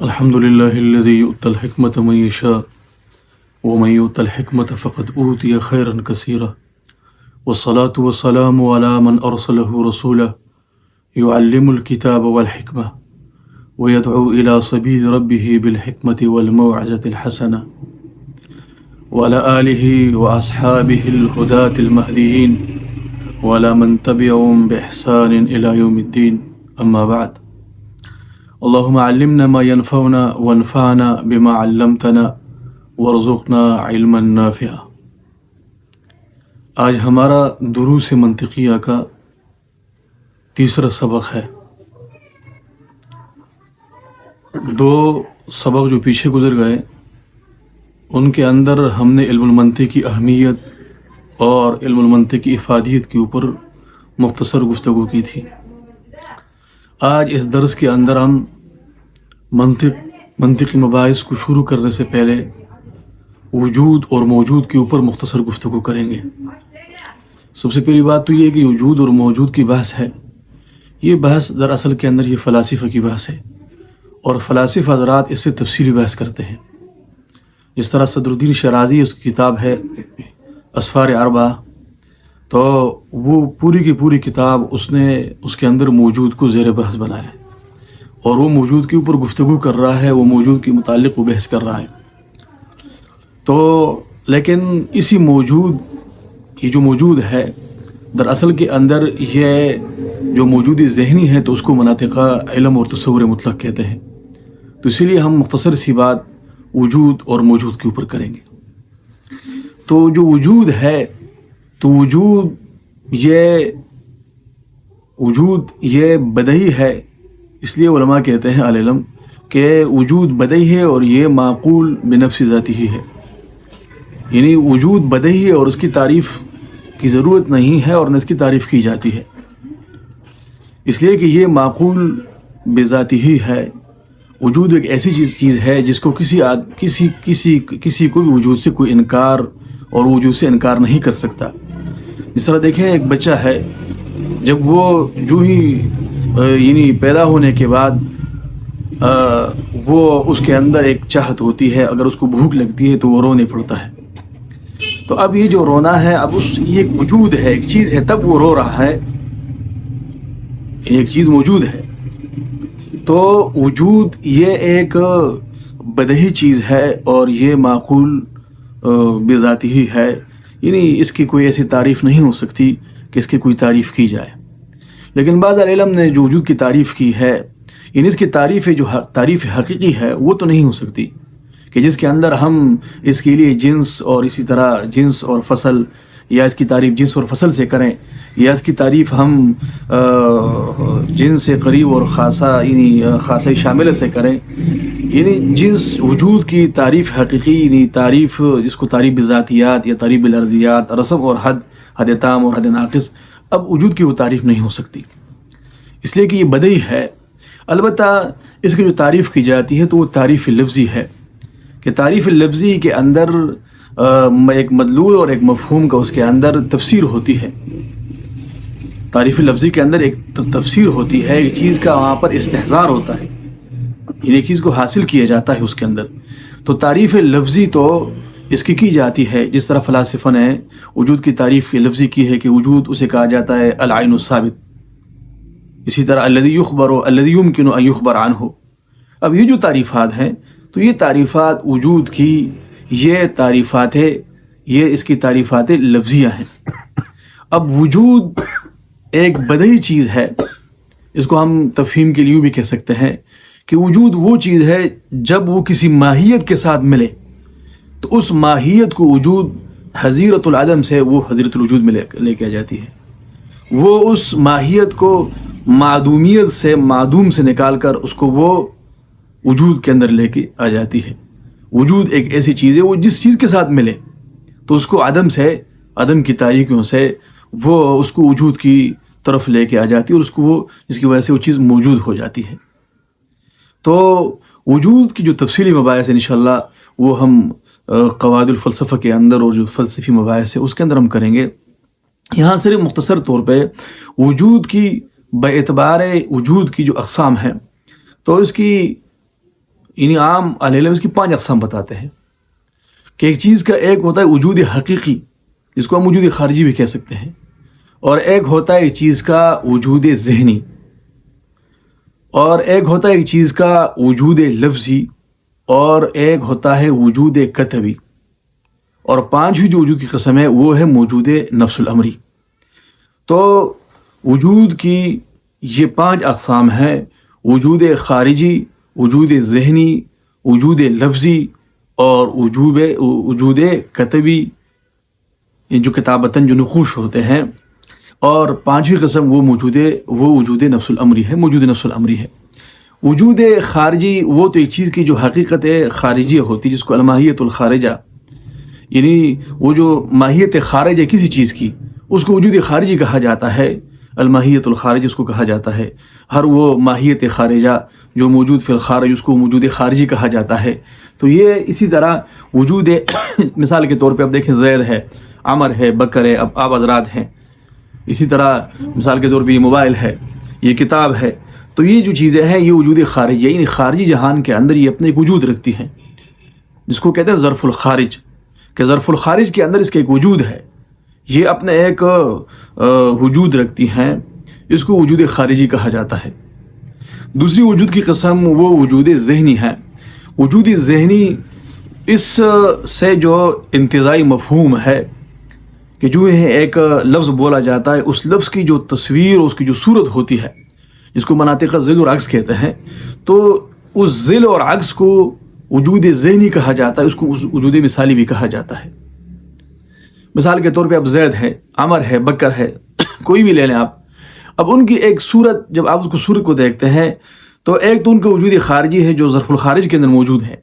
الحمد لله الذي يؤتى الحكمة من يشاء ومن يؤتى الحكمة فقد أوتي خيرا كثيرا والصلاة والسلام على من أرسله رسولا يعلم الكتاب والحكمة ويدعو إلى سبيل ربه بالحكمة والموعظة الحسنة وعلى آله وأصحابه الهداة المهديين وعلى من تبعهم بإحسان إلى يوم الدين أما بعد اللهم علمنا ما ينفعنا وانفعنا بما علمتنا وارزقنا علما نافعا۔ آج ہمارا دروس منطقیہ کا تیسرا سبق ہے۔ دو سبق جو پیچھے گزر گئے ان کے اندر ہم نے علم المنطق کی اہمیت اور علم المنطق کی افادیت کے اوپر مختصر گفتگو کی تھی۔ آج اس درس کے اندر ہم منطقی مباحث کو شروع کرنے سے پہلے وجود اور موجود کے اوپر مختصر گفتگو کریں گے۔ سب سے پہلی بات تو یہ کہ وجود اور موجود کی بحث ہے، یہ بحث دراصل کے اندر یہ فلاسفہ کی بحث ہے، اور فلاسفہ حضرات اس سے تفصیلی بحث کرتے ہیں۔ جس طرح صدر الدین شرازی اس کی کتاب ہے اسفار اربعہ، تو وہ پوری کی پوری کتاب اس نے اس کے اندر موجود کو زیر بحث بنایا ہے، اور وہ موجود کے اوپر گفتگو کر رہا ہے، وہ موجود کے متعلق وہ بحث کر رہا ہے۔ تو لیکن اسی موجود، یہ جو موجود ہے دراصل کے اندر یہ جو موجودی ذہنی ہے تو اس کو مناطقہ علم اور تصور مطلق کہتے ہیں۔ تو اسی لیے ہم مختصر سی بات وجود اور موجود کے اوپر کریں گے۔ تو جو وجود ہے تو وجود یہ بدہی ہے، اس لیے علماء کہتے ہیں اہل علم کہ وجود بدہی ہے اور یہ معقول بنفس ذاتی ہی ہے، یعنی وجود بدہی ہے اور اس کی تعریف کی ضرورت نہیں ہے اور نہ اس کی تعریف کی جاتی ہے، اس لیے کہ یہ معقول بذاتی ہی ہے۔ وجود ایک ایسی چیز ہے جس کو کسی کو بھی وجود سے کوئی انکار اور وجود سے انکار نہیں کر سکتا۔ جس طرح دیکھیں ایک بچہ ہے، جب وہ جو ہی یعنی پیدا ہونے کے بعد وہ اس کے اندر ایک چاہت ہوتی ہے، اگر اس کو بھوک لگتی ہے تو وہ رونے پڑتا ہے۔ تو اب یہ جو رونا ہے، اب یہ ایک وجود ہے، ایک چیز ہے، تب وہ رو رہا ہے، ایک چیز موجود ہے۔ تو وجود یہ ایک بدہی چیز ہے اور یہ معقول بذاتی ہی ہے، یعنی اس کی کوئی ایسی تعریف نہیں ہو سکتی کہ اس کی کوئی تعریف کی جائے۔ لیکن بعض علم نے جو وجود کی تعریف کی ہے، یعنی اس کی تعریف جو تعریف حقیقی ہے وہ تو نہیں ہو سکتی کہ جس کے اندر ہم اس کے لیے جنس اور اسی طرح جنس اور فصل، یا اس کی تعریف جنس اور فصل سے کریں، یا اس کی تعریف ہم جنس سے قریب اور خاصہ یعنی خاصہ شامل سے کریں، یعنی جنس وجود کی تعریف حقیقی، یعنی تعریف جس کو تعریف بذاتیات یا تعریف بالارضیات، رسم اور حد تام اور حد ناقص، اب وجود کی وہ تعریف نہیں ہو سکتی، اس لیے کہ یہ بدہی ہے۔ البتہ اس کی جو تعریف کی جاتی ہے تو وہ تعریف لفظی ہے، کہ تعریف لفظی کے اندر ایک مدلول اور ایک مفہوم کا اس کے اندر تفسیر ہوتی ہے۔ تعریف لفظی کے اندر ایک تفسیر ہوتی ہے، ایک چیز کا وہاں پر استحضار ہوتا ہے، یعنی ایک چیز کو حاصل کیا جاتا ہے اس کے اندر۔ تو تعریف لفظی تو اس کی جاتی ہے، جس طرح فلاسفہ نے وجود کی تعریف لفظی کی ہے کہ وجود اسے کہا جاتا ہے العین الثابت، اسی طرح الذی یخبر الذی یمکن ان یخبر عنہ۔ اب یہ جو تعریفات ہیں تو یہ تعریفات وجود کی، یہ تعریفات ہے، یہ اس کی تعریفات لفظیہ ہیں۔ اب وجود ایک بدہی چیز ہے، اس کو ہم تفہیم کے لیے بھی کہہ سکتے ہیں کہ وجود وہ چیز ہے جب وہ کسی ماہیت کے ساتھ ملے تو اس ماہیت کو وجود حضیرت العدم سے وہ حضیرت الوجود میں لے کے آ جاتی ہے۔ وہ اس ماہیت کو معدومیت سے، معدوم سے نکال کر اس کو وہ وجود کے اندر لے کے آ جاتی ہے۔ وجود ایک ایسی چیز ہے، وہ جس چیز کے ساتھ ملے تو اس کو عدم سے، عدم کی تاریکیوں سے وہ اس کو وجود کی طرف لے کے آ جاتی ہے، اور اس کو وہ جس کی وجہ سے وہ چیز موجود ہو جاتی ہے۔ تو وجود کی جو تفصیلی مباحث ہیں انشاءاللہ وہ ہم قواعد الفلسفہ کے اندر، اور جو فلسفی مباحث ہے اس کے اندر ہم کریں گے۔ یہاں صرف مختصر طور پہ وجود کی، باعتبار وجود کی جو اقسام ہیں، تو اس کی یعنی عام اہل علم اس کی 5 اقسام بتاتے ہیں کہ ایک چیز کا ایک ہوتا ہے وجود حقیقی، جس کو ہم وجود خارجی بھی کہہ سکتے ہیں، اور ایک ہوتا ہے ایک چیز کا وجود ذہنی، اور ایک ہوتا ہے ایک چیز کا وجود لفظی، اور ایک ہوتا ہے وجود کتبی، اور 5ویں جو وجود کی قسم ہے وہ ہے موجود نفس الامری۔ تو وجود کی یہ 5 اقسام ہیں: وجود خارجی، وجود ذہنی، وجود لفظی، اور وجود کتبی، جو کتابتاً جو نقوش ہوتے ہیں، اور 5ویں قسم وہ وجود نفس الامری ہے، موجود نفس الامری ہے۔ وجود خارجی وہ تو ایک چیز کی جو حقیقت خارجی ہوتی ہے، جس کو الماہیت الخارجہ، یعنی وہ جو ماہیت خارج ہے کسی چیز کی، اس کو وجود خارجی کہا جاتا ہے، الماہیت الخارج اس کو کہا جاتا ہے۔ ہر وہ ماہیت خارجہ جو موجود فی الخارج اس کو موجود خارجی کہا جاتا ہے۔ تو یہ اسی طرح وجود مثال کے طور پہ اب دیکھیں زید ہے، عمر ہے، بکر ہے، اب آپ حضرات ہیں، اسی طرح مثال کے طور پہ یہ موبائل ہے، یہ کتاب ہے۔ تو یہ جو چیزیں ہیں یہ وجود خارجی ہے، یعنی خارجی جہان کے اندر یہ اپنے ایک وجود رکھتی ہیں، جس کو کہتے ہیں ظرف الخارج، کہ ظرف الخارج کے اندر اس کا ایک وجود ہے، یہ اپنے ایک وجود رکھتی ہیں، اس کو وجود خارجی کہا جاتا ہے۔ دوسری وجود کی قسم وہ وجود ذہنی ہے۔ وجود ذہنی اس سے جو انتزاعی مفہوم ہے کہ جو ہے ایک لفظ بولا جاتا ہے، اس لفظ کی جو تصویر اور اس کی جو صورت ہوتی ہے، جس کو مناطق ذیل اور عکس کہتے ہیں، تو اس ذیل اور عکس کو وجود ذہنی کہا جاتا ہے، اس کو وجود مثالی بھی کہا جاتا ہے۔ مثال کے طور پہ اب زید ہے، عمر ہے، بکر ہے، کوئی بھی لے لیں آپ، اب ان کی ایک صورت، جب آپ اس کو صورت کو دیکھتے ہیں تو ایک تو ان کا وجود خارجی ہے جو ظرف الخارج کے اندر موجود ہے،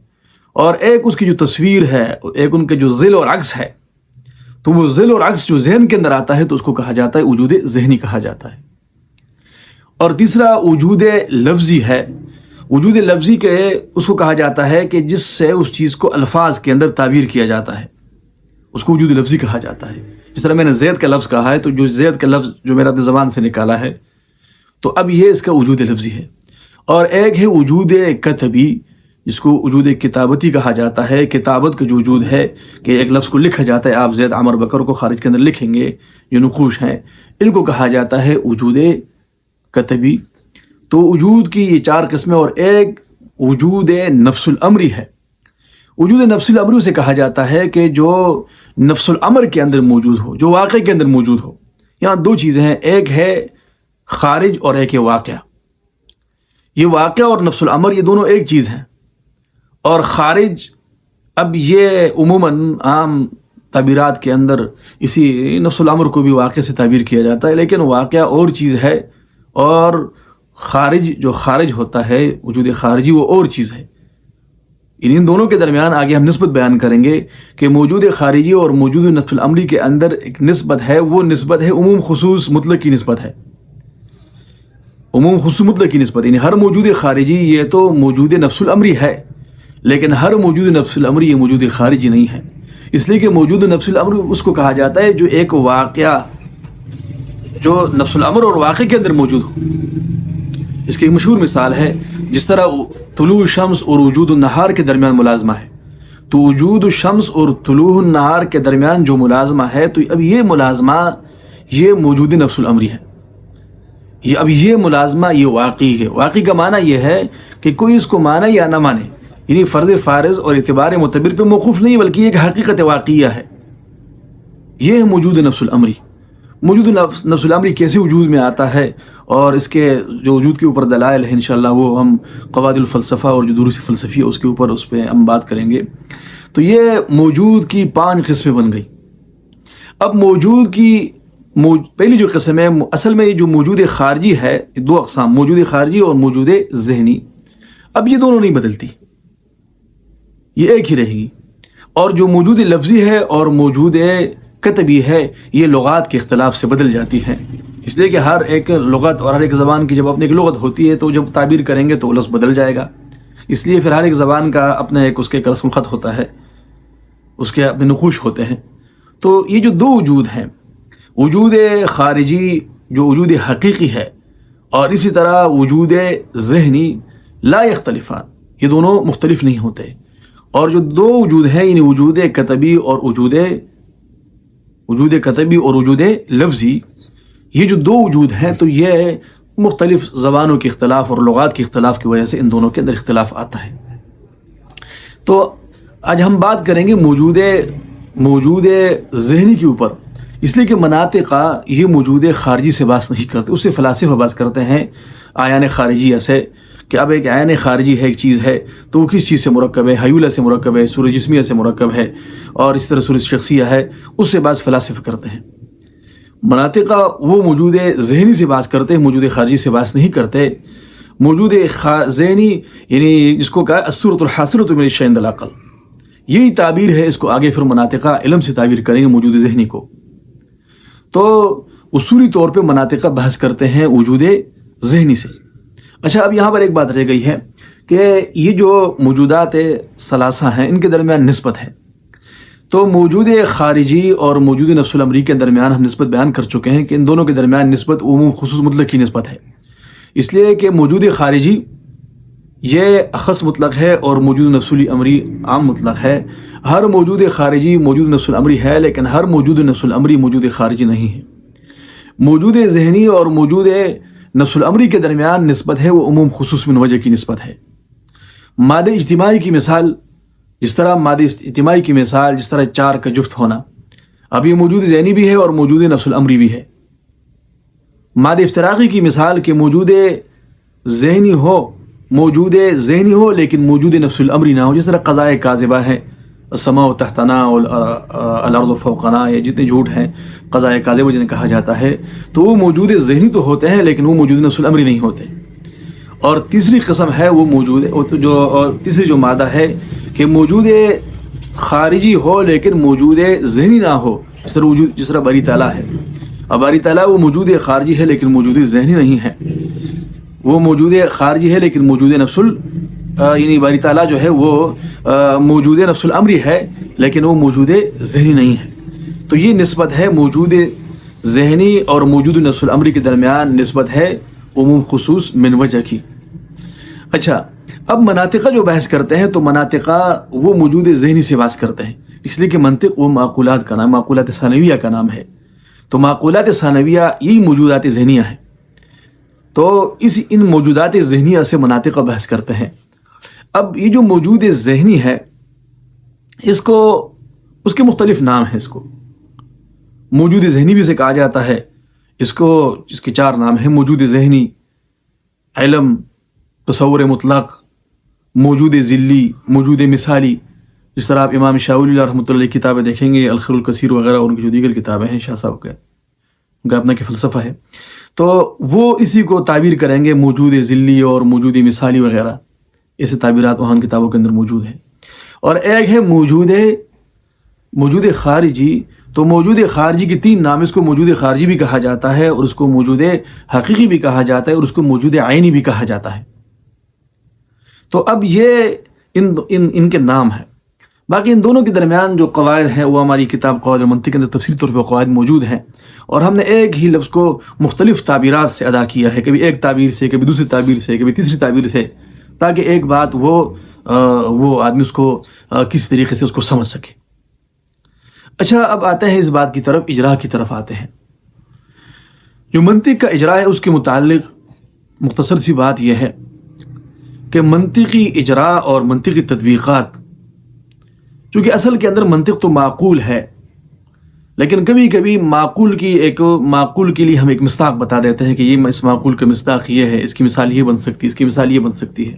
اور ایک اس کی جو تصویر ہے، ایک ان کے جو ذیل اور عکس ہے، تو وہ ذیل اور عکس جو ذہن کے اندر آتا ہے تو اس کو کہا جاتا ہے وجود ذہنی کہا جاتا ہے۔ اور تیسرا وجود لفظی ہے۔ وجود لفظی کے اس کو کہا جاتا ہے کہ جس سے اس چیز کو الفاظ کے اندر تعبیر کیا جاتا ہے، اس کو وجود لفظی کہا جاتا ہے۔ جس طرح میں نے زید کا لفظ کہا ہے، تو جو زید کا لفظ جو میرا اپنی زبان سے نکالا ہے، تو اب یہ اس کا وجود لفظی ہے۔ اور ایک ہے وجود کتبی، جس کو وجود کتابتی کہا جاتا ہے۔ کتابت کا جو وجود ہے کہ ایک لفظ کو لکھا جاتا ہے، آپ زید، عمر، بکر کو خارج کے اندر لکھیں گے، جو نقوش ہیں، ان کو کہا جاتا ہے وجود کتبی۔ تو وجود کی یہ 4 قسمیں، اور ایک وجود نفس الامری ہے۔ وجود نفس الامری سے کہا جاتا ہے کہ جو نفس الامر کے اندر موجود ہو، جو واقع کے اندر موجود ہو۔ یہاں 2 چیزیں ہیں، ایک ہے خارج اور ایک ہے واقعہ۔ یہ واقعہ اور نفس الامر یہ دونوں ایک چیز ہیں، اور خارج اب یہ عموماً عام تعبیرات کے اندر اسی نفس الامر کو بھی واقع سے تعبیر کیا جاتا ہے، لیکن واقعہ اور چیز ہے، اور خارج جو خارج ہوتا ہے، وجود خارجی، وہ اور چیز ہے۔ ان دونوں کے درمیان آگے ہم نسبت بیان کریں گے کہ موجود خارجی اور موجود نفس الامری کے اندر ایک نسبت ہے، وہ نسبت ہے عموم خصوص مطلق کی نسبت ہے۔ عموم خصوص مطلق کی نسبت، یعنی ہر موجود خارجی یہ تو موجود نفس الامری ہے، لیکن ہر موجود نفس الامری یہ موجود خارجی نہیں ہے۔ اس لیے کہ موجود نفس الامر اس کو کہا جاتا ہے جو ایک واقعہ جو نفس الامر اور واقع کے اندر موجود ہو۔ اس کی ایک مشہور مثال ہے، جس طرح طلوع شمس اور وجود النہار کے درمیان ملازمہ ہے، تو وجود الشمس اور طلوع النہار کے درمیان جو ملازمہ ہے، تو اب یہ ملازمہ یہ موجود نفس الامری ہے۔ اب یہ ملازمہ یہ واقعی ہے۔ واقعی کا معنی یہ ہے کہ کوئی اس کو مانے یا نہ مانے، یعنی فرض فارض اور اعتبار معتبر پہ موقوف نہیں، بلکہ یہ ایک حقیقت واقعیہ ہے۔ یہ ہے موجود نفس الامری۔ موجود نفس الامری کیسے وجود میں آتا ہے، اور اس کے جو وجود کے اوپر دلائل ہیں، انشاءاللہ وہ ہم قواعد الفلسفہ اور جو دروس فلسفی ہے اس پہ ہم بات کریں گے۔ تو یہ موجود کی 5 قسمیں بن گئی۔ اب موجود کی پہلی جو قسم ہے، اصل میں یہ جو موجود خارجی ہے، 2 اقسام، موجود خارجی اور موجود ذہنی۔ اب یہ دونوں نہیں بدلتی، یہ ایک ہی رہے گی۔ اور جو موجود لفظی ہے اور موجود کتبی ہے، یہ لغات کے اختلاف سے بدل جاتی ہیں، اس لیے کہ ہر ایک لغت اور ہر ایک زبان کی جب اپنی ایک لغت ہوتی ہے تو جب تعبیر کریں گے تو لفظ بدل جائے گا۔ اس لیے پھر ہر ایک زبان کا اپنا ایک اس کے رسم خط ہوتا ہے، اس کے اپنے نقوش ہوتے ہیں۔ تو یہ جو 2 وجود ہیں، وجود خارجی جو وجود حقیقی ہے، اور اسی طرح وجود ذہنی، لا یختلفان، یہ دونوں مختلف نہیں ہوتے. اور جو دو وجود ہیں یعنی وجود کتبی اور وجود کتبی اور وجود لفظی، یہ جو دو وجود ہیں تو یہ مختلف زبانوں کے اختلاف اور لغات کے اختلاف کی وجہ سے ان دونوں کے اندر اختلاف آتا ہے. تو آج ہم بات کریں گے موجود ذہنی کے اوپر، اس لیے کہ مناطقہ یہ موجود خارجی سے بحث نہیں کرتے، اس سے فلاسفہ بحث کرتے ہیں عیان خارجیہ سے، کہ اب ایک عین خارجی ہے، ایک چیز ہے تو وہ کس چیز سے مرکب ہے، حیولہ سے مرکب ہے، صورت جسمیہ سے مرکب ہے، اور اس طرح صورت شخصیہ ہے، اس سے بعض فلاسفہ کرتے ہیں. مناطقہ وہ موجود ذہنی سے بات کرتے ہیں، موجود خارجی سے بات نہیں کرتے. موجود ذہنی یعنی جس کو کہا الصورۃ الحاصلۃ من الشیء عند العقل، یہی تعبیر ہے. اس کو آگے پھر مناطقہ علم سے تعبیر کریں گے موجود ذہنی کو. تو اصولی طور پہ مناطقہ بحث کرتے ہیں وجود ذہنی سے. اچھا، اب یہاں پر ایک بات رہ گئی ہے کہ یہ جو موجودات ثلاثہ ہیں ان کے درمیان نسبت ہے. تو موجود خارجی اور موجود نفس الامری کے درمیان ہم نسبت بیان کر چکے ہیں کہ ان دونوں کے درمیان نسبت عموم خصوص مطلق کی نسبت ہے. اس لیے کہ موجود خارجی یہ اخص مطلق ہے اور موجود نفس الامری عام مطلق ہے. ہر موجود خارجی موجود نفس الامری ہے، لیکن ہر موجود نفس الامری موجود خارجی نہیں ہے. موجود ذہنی اور موجود نفس الامری کے درمیان نسبت ہے وہ عموم خصوص من وجہ کی نسبت ہے. مادہ اجتماعی کی مثال جس طرح چار کا جفت ہونا، اب یہ موجود ذہنی بھی ہے اور موجود نفس الامری بھی ہے. مادہ افتراقی کی مثال کہ موجود ذہنی ہو لیکن موجود نفس الامری نہ ہو، جس طرح قضاء کاذبہ ہے، السماء تحتنا والارض فوقنا، یہ جتنے جھوٹ ہیں قضاء کاذبہ جنہیں کہا جاتا ہے، تو وہ موجود ذہنی تو ہوتے ہیں لیکن وہ موجود نفس الامری نہیں ہوتے. اور تیسری قسم ہے وہ تیسری جو مادہ ہے کہ موجود خارجی ہو لیکن موجود ذہنی نہ ہو، جس طرح باری تعالیٰ ہے. اب باری تعالیٰ وہ موجود خارجی ہے لیکن موجود ذہنی نہیں ہے. وہ موجود خارجی ہے لیکن موجود یعنی باری تعالیٰ جو ہے وہ موجود نفس الامری ہے لیکن وہ موجود ذہنی نہیں ہے. تو یہ نسبت ہے موجود ذہنی اور موجود نفس الامری کے درمیان، نسبت ہے عموم خصوص من وجہ کی. اچھا، اب مناطقہ جو بحث کرتے ہیں تو مناطقہ وہ موجود ذہنی سے بحث کرتے ہیں، اس لیے کہ منطق وہ معقولات کا نام، معقولات ثانویہ کا نام ہے. تو معقولات ثانویہ یہی موجودات ذہنیہ ہیں. تو ان موجودات ذہنیہ سے مناطقہ بحث کرتے ہیں. اب یہ جو موجود ذہنی ہے اس کے مختلف نام ہیں. اس کو موجود ذہنی بھی سے کہا جاتا ہے. اس کے چار نام ہیں: موجود ذہنی، علم، تصور مطلق، موجود ذلی، موجود مثالی. جس طرح آپ امام شاہ ولی اللہ رحمۃ اللہ کی کتابیں دیکھیں گے، الخیر الکثیر وغیرہ، اور ان کی جو دیگر کتابیں ہیں، شاہ صاحب کا ان کا اپنا کہ فلسفہ ہے، تو وہ اسی کو تعبیر کریں گے موجود ذلی اور موجود مثالی وغیرہ. ایسے تعبیرات وہاں کتابوں کے اندر موجود ہیں. اور ایک ہے موجود خارجی. تو موجود خارجی کے تین نام، اس کو موجود خارجی بھی کہا جاتا ہے، اور اس کو موجود حقیقی بھی کہا جاتا ہے، اور اس کو موجود عینی بھی کہا جاتا ہے. تو اب یہ ان کے نام ہیں. باقی ان دونوں کے درمیان جو قواعد ہیں وہ ہماری کتاب قواعد المنطق کے اندر تفصیلی طور پہ قواعد موجود ہیں، اور ہم نے ایک ہی لفظ کو مختلف تعبیرات سے ادا کیا ہے، کبھی ایک تعبیر سے، کبھی دوسری تعبیر سے، کبھی تیسری تعبیر سے، تاکہ ایک بات وہ آدمی اس کو کس طریقے سے اس کو سمجھ سکے. اچھا، اب آتے ہیں اس بات کی طرف، اجراء کی طرف آتے ہیں. جو منطق کا اجراء ہے اس کے متعلق مختصر سی بات یہ ہے کہ منطقی اجراء اور منطقی تطبیقات، چونکہ اصل کے اندر منطق تو معقول ہے، لیکن کبھی کبھی معقول کے لیے ہم ایک مصداق بتا دیتے ہیں کہ یہ اس معقول کا مصداق یہ ہے، اس کی مثال یہ بن سکتی ہے، اس کی مثال یہ بن سکتی ہے.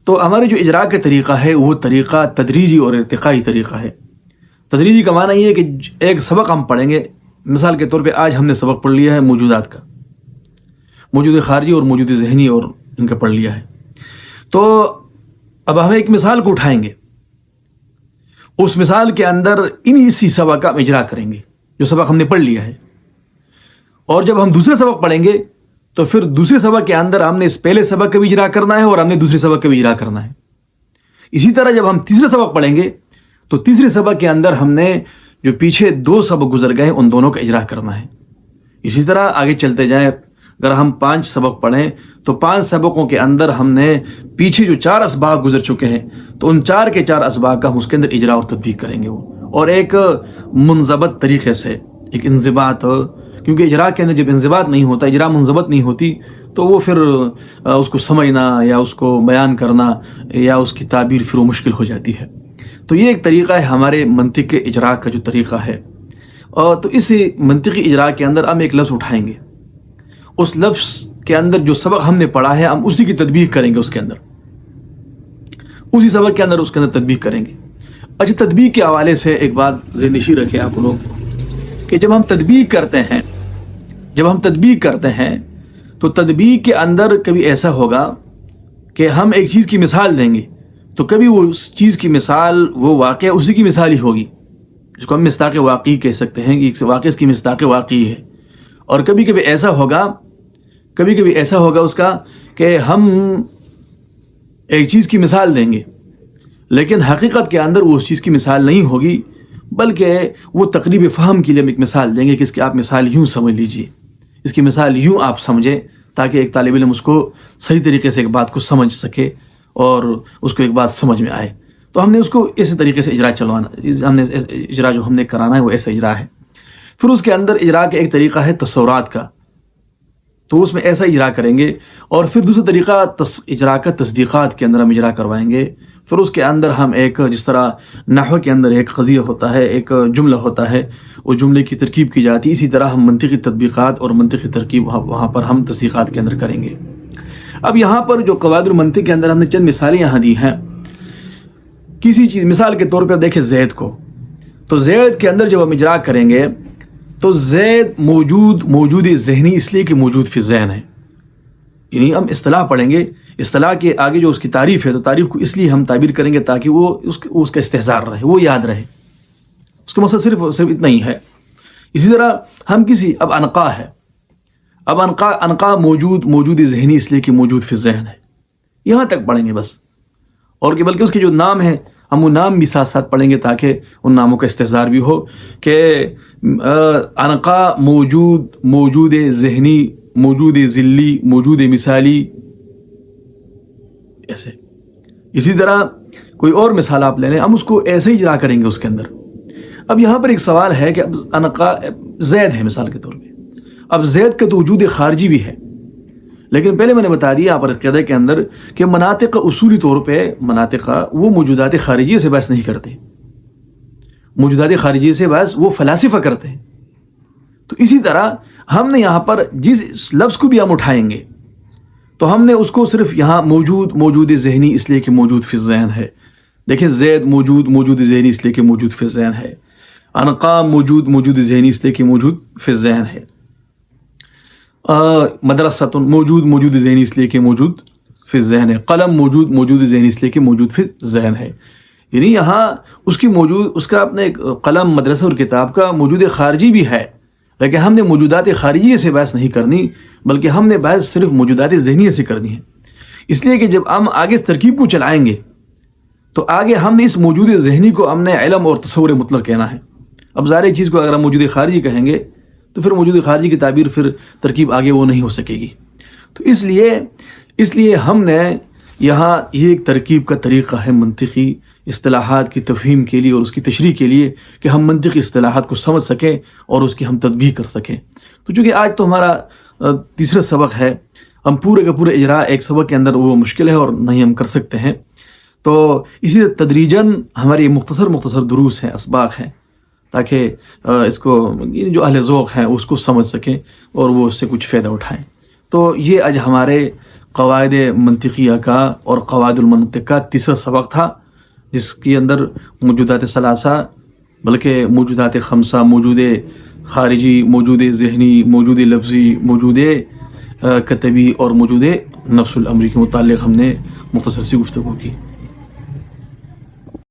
تو ہمارے جو اجراء کا طریقہ ہے وہ طریقہ تدریجی اور ارتقائی طریقہ ہے. تدریجی کا معنی یہ ہے کہ ایک سبق ہم پڑھیں گے. مثال کے طور پہ آج ہم نے سبق پڑھ لیا ہے موجودات کا، موجود خارجی اور موجود ذہنی، اور ان کا پڑھ لیا ہے. تو اب ہم ایک مثال کو اٹھائیں گے، اس مثال کے اندر اسی سبق کا ہم اجرا کریں گے جو سبق ہم نے پڑھ لیا ہے. اور جب ہم دوسرے سبق پڑھیں گے تو پھر دوسرے سبق کے اندر ہم نے اس پہلے سبق کا بھی اجرا کرنا ہے اور ہم نے دوسرے سبق کا بھی اجرا کرنا ہے. اسی طرح جب ہم تیسرے سبق پڑھیں گے تو تیسرے سبق کے اندر ہم نے جو پیچھے دو سبق گزر گئے ان دونوں کا اجرا کرنا ہے. اسی طرح آگے چلتے جائیں، اگر ہم 5 سبق پڑھیں تو 5 سبقوں کے اندر ہم نے پیچھے جو 4 اسباق گزر چکے ہیں تو ان 4 کے 4 اسباق کا ہم اس کے اندر اجرا اور تطبیق کریں گے اور ایک منضبط طریقے سے ایک انضباط، کیونکہ اجرا کے اندر جب انضباط نہیں ہوتا، اجرا منضبط نہیں ہوتی تو وہ پھر اس کو سمجھنا یا اس کو بیان کرنا یا اس کی تعبیر پھر وہ مشکل ہو جاتی ہے۔ تو یہ ایک طریقہ ہے ہمارے منطق کے اجرا کا جو طریقہ ہے، اور تو اس منطقی اجرا کے اندر ہم ایک لفظ اٹھائیں گے، اس لفظ کے اندر جو سبق ہم نے پڑھا ہے ہم اسی کی تطبیق کریں گے، اس کے اندر اسی سبق کے اندر اس کے اندر تطبیق کریں گے۔ اچھا، تطبیق کے حوالے سے ایک بات ذہن نشین رکھیں آپ لوگ کہ جب ہم تطبیق کرتے ہیں تو تطبیق کے اندر کبھی ایسا ہوگا کہ ہم ایک چیز کی مثال دیں گے تو کبھی وہ اس چیز کی مثال وہ واقعہ اسی کی مثال ہی ہوگی، جس کو ہم مصداق واقعی کہہ سکتے ہیں کہ واقعہ اس کی مصداق واقعی ہے، اور کبھی کبھی ایسا ہوگا اس کا کہ ہم ایک چیز کی مثال دیں گے لیکن حقیقت کے اندر وہ اس چیز کی مثال نہیں ہوگی، بلکہ وہ تقریب فہم کے لیے ہم ایک مثال دیں گے کہ اس کی آپ مثال یوں سمجھ لیجئے، اس کی مثال یوں آپ سمجھیں تاکہ ایک طالب علم اس کو صحیح طریقے سے ایک بات کو سمجھ سکے اور اس کو ایک بات سمجھ میں آئے۔ تو ہم نے اس کو اسی طریقے سے اجرا جو ہم نے کرانا ہے وہ ایسا اجرا ہے۔ پھر اس کے اندر اجرا کا ایک طریقہ ہے تصورات کا، تو اس میں ایسا اجرا کریں گے، اور پھر دوسرا طریقہ اجرا کا تصدیقات کے اندر ہم اجرا کروائیں گے۔ پھر اس کے اندر ہم ایک، جس طرح نحو کے اندر ایک قضیہ ہوتا ہے، ایک جملہ ہوتا ہے، اس جملے کی ترکیب کی جاتی ہے، اسی طرح ہم منطقی تطبیقات اور منطقی ترکیب وہاں پر ہم تصدیقات کے اندر کریں گے۔ اب یہاں پر جو قواعد المنطق کے اندر ہم نے چند مثالیں یہاں دی ہیں کسی چیز، مثال کے طور پر دیکھیں زید کو، تو زید کے اندر جب ہم اجرا کریں گے تو زید موجود ذہنی اس لیے کہ موجود فی ذہن ہے، یعنی ہم اصطلاح پڑھیں گے، اصطلاح کے آگے جو اس کی تعریف ہے تو تعریف کو اس لیے ہم تعبیر کریں گے تاکہ وہ اس کا استحضار رہے، وہ یاد رہے، اس کا مقصد صرف اتنا ہی ہے۔ اسی طرح ہم اب انقا ہے، اب انقا موجود ذہنی اس لیے کہ موجود فی ذہن ہے، یہاں تک پڑھیں گے بس، اور کہ بلکہ اس کے جو نام ہیں ہم وہ نام بھی ساتھ ساتھ پڑھیں گے تاکہ ان ناموں کا استحضار بھی ہو کہ انقا موجود ذہنی، موجود ذلی، موجود مثالی، ایسے۔ اسی طرح کوئی اور مثال آپ لے لیں، ہم اس کو ایسے ہی اجرا کریں گے اس کے اندر۔ اب یہاں پر ایک سوال ہے کہ اب انقا زید ہے مثال کے طور پہ، اب زید کا تو وجود خارجی بھی ہے، لیکن پہلے میں نے بتا دیا آپ قاعدے کے اندر کہ مناطق اصولی طور پہ وہ موجودات خارجیے سے بحث نہیں کرتے، موجودات خارجیے سے بحث وہ فلاسفہ کرتے ہیں۔ تو اسی طرح ہم نے یہاں پر جس لفظ کو بھی ہم اٹھائیں گے تو ہم نے اس کو صرف یہاں موجود ذہنی اس لیے کہ موجود فی ذہن ہے، دیکھیں زید موجود ذہنی اس لیے کہ موجود فی ذہن ہے، انقا موجود ذہنی اس لیے کہ موجود فی ذہن ہے، مدرسۃ موجود ذہنی اس لیے کہ موجود فی ذہن ہے، قلم موجود ذہنی اس لیے کہ موجود فی ذہن ہے، یعنی یہاں اس کا اپنے قلم، مدرسہ اور کتاب کا موجود خارجی بھی ہے، لیکن ہم نے موجودات خارجیے سے بحث نہیں کرنی بلکہ ہم نے بحث صرف موجودات ذہنیے سے کرنی ہے، اس لیے کہ جب ہم آگے اس ترکیب کو چلائیں گے تو آگے ہم نے اس موجود ذہنی کو ہم نے علم اور تصور مطلق کہنا ہے۔ اب ظاہر ایک چیز کو اگر ہم موجود خارجی کہیں گے تو پھر موجود خارجی کی تعبیر پھر ترکیب آگے وہ نہیں ہو سکے گی، تو اس لیے ہم نے یہاں یہ ایک ترکیب کا طریقہ ہے منطقی اصطلاحات کی تفہیم کے لیے اور اس کی تشریح کے لیے کہ ہم منطقی اصطلاحات کو سمجھ سکیں اور اس کی ہم تطبیق کر سکیں۔ تو چونکہ آج تو ہمارا تیسرا سبق ہے، ہم پورے کا پورے اجرا ایک سبق کے اندر وہ مشکل ہے اور نہیں ہم کر سکتے ہیں، تو اسی تدریجاً ہماری مختصر دروس ہیں، اسباق ہیں، تاکہ اس کو جو اہل ذوق ہیں اس کو سمجھ سکیں اور وہ اس سے کچھ فائدہ اٹھائیں۔ تو یہ آج ہمارے قواعد منطقیہ کا اور قواعد المنطق کا تیسرا سبق تھا، جس کے اندر موجودات ثلاثہ بلکہ موجودات خمسہ، موجود خارجی، موجود ذہنی، موجود لفظی، موجود کتبی اور موجود نفس الامری کے متعلق ہم نے مختصر سی گفتگو کی۔